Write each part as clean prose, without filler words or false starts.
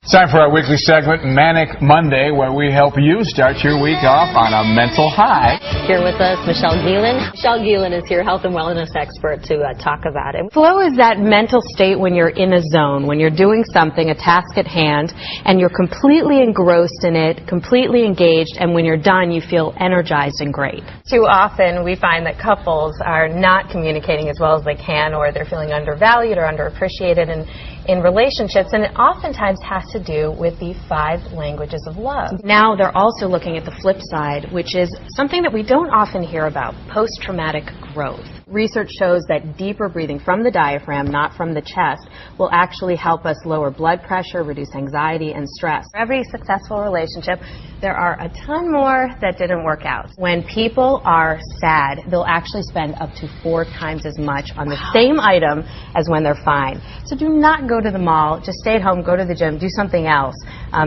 It's time for our weekly segment, Manic Monday, where we help you start your week off on a mental high. Here with us, Michelle Gielan. Michelle Gielan is here, health and wellness expert, to talk about it. Flow is that mental state when you're in a zone, when you're doing something, a task at hand, and you're completely engrossed in it, completely engaged, and when you're done, you feel energized and great. Too often, we find that couples are not communicating as well as they can, or they're feeling undervalued or underappreciated in relationships, and it oftentimes has to do with the 5 languages of love. Now they're also looking at the flip side, which is something that we don't often hear about, post-traumatic growth. Research shows that deeper breathing from the diaphragm, not from the chest, will actually help us lower blood pressure, reduce anxiety and stress. For every successful relationship, there are a ton more that didn't work out. When people are sad, they'll actually spend up to 4 times as much on the same item as when they're fine. So do not go to the mall, just stay at home, go to the gym, do something else.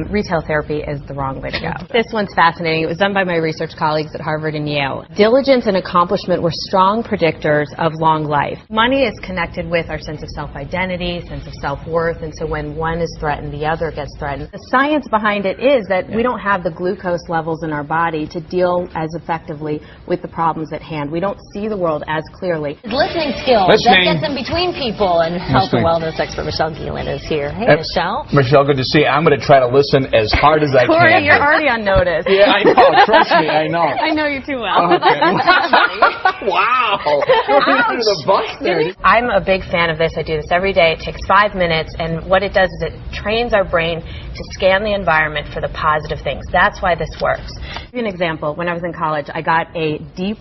Retail therapy is the wrong way to go. This one's fascinating. It was done by my research colleagues at Harvard and Yale. Diligence and accomplishment were strong predictors of long life. Money is connected with our sense of self-identity, sense of self-worth, and so when one is threatened, the other gets threatened. The science behind it is that we don't have the glucose levels in our body to deal as effectively with the problems at hand. We don't see the world as clearly. Listening skills, that gets in between people, and health and wellness expert Michelle Gielan is here. Hey, Michelle. Michelle, good to see you. I'm going to try to listen as hard as I can. Corey, you're already on notice. Yeah, I know. Trust me, I know. I know you too well. Okay. Wow. Under the bus there. I'm a big fan of this. I do this every day. It takes 5 minutes, and what it does is it trains our brain to scan the environment for the positive things. That's why this works. To give you an example, when I was in college, I got a D+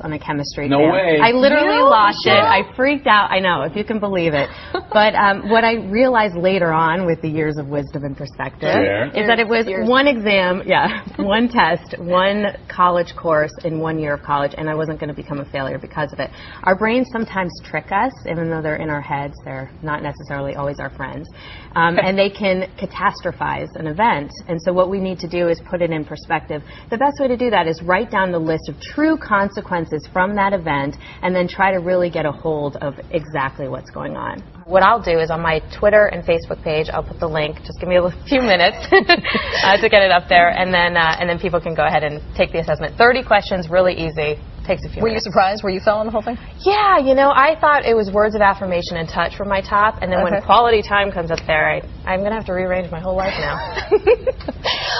on a chemistry exam. No way. I literally lost it. I freaked out. I know, if you can believe it. But what I realized later on, with the years of wisdom and perspective, is that it was one exam, one test, one college course in 1 year of college, and I wasn't going to become a failure because of it. Our brains sometimes trick us, even though they're in our heads. They're not necessarily always our friends. And they can catastrophize an event. And so what we need to do is put it in perspective. The best way to do that is write down the list of true consequences from that event and then try to really get a hold of exactly what's going on. What I'll do is on my Twitter and Facebook page, I'll put the link. Just give me a few minutes to get it up there, and then people can go ahead and take the assessment. 30 questions, really easy. Takes a few minutes. Were you surprised? Were you feeling the whole thing? Yeah, you know, I thought it was words of affirmation and touch for my top, and then when quality time comes up there, I'm going to have to rearrange my whole life now.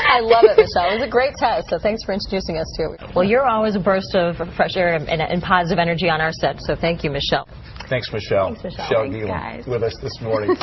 I love it, Michelle. It was a great test, so thanks for introducing us to it. Well, you're always a burst of fresh air and positive energy on our set, so thank you, Michelle. Thanks, Michelle. Thanks, Michelle. Michelle Gielan with us this morning.